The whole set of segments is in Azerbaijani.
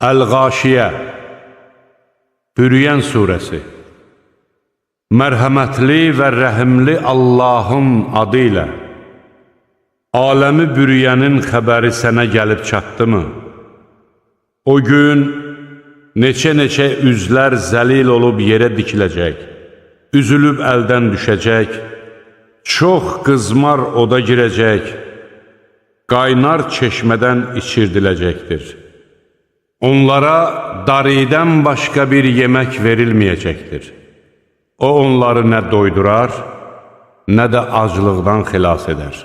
Əl-Qaşiyə, Bürüyən surəsi. Mərhəmətli və rəhimli Allahın adı ilə. Aləmi bürüyənin xəbəri sənə gəlib çatdımı? O gün neçə-neçə üzlər zəlil olub yerə dikiləcək, üzülüb əldən düşəcək, çox qızmar oda girəcək, qaynar çeşmədən içirdiləcəkdir. Onlara daridən başqa bir yemək verilməyəcəkdir. O onları nə doydurar, nə də aclıqdan xilas edər.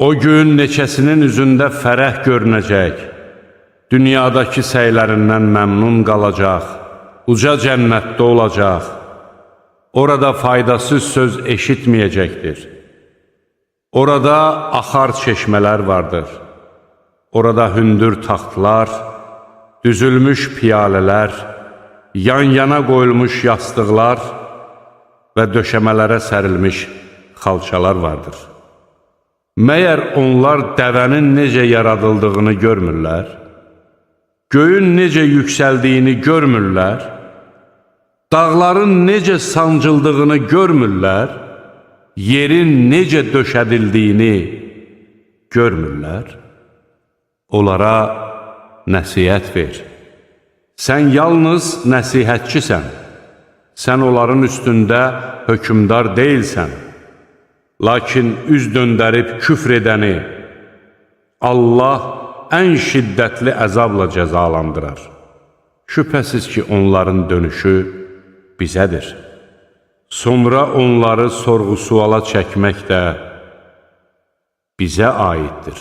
O gün neçəsinin üzündə fərəh görünəcək, dünyadakı səylərindən məmnun qalacaq, uca cənnətdə olacaq, orada faydasız söz eşitməyəcəkdir. Orada axar çeşmələr vardır, orada hündür taxtlar, düzülmüş piyalələr, yan-yana qoyulmuş yastıqlar və döşəmələrə sərilmiş xalçalar vardır. Məyər onlar dəvənin necə yaradıldığını görmürlər? Göyün necə yüksəldiyini görmürlər? Dağların necə sancıldığını görmürlər? Yerin necə döşədildiyini görmürlər? Onlara nəsihət ver. Sən yalnız nəsihətçisən. Sən onların üstündə hökmdar deyilsən. Lakin üz döndərib küfr edəni Allah ən şiddətli əzabla cəzalandırar. Şübhəsiz ki, onların dönüşü bizədir. Sonra onları sorğu-suala çəkmək də bizə aiddir.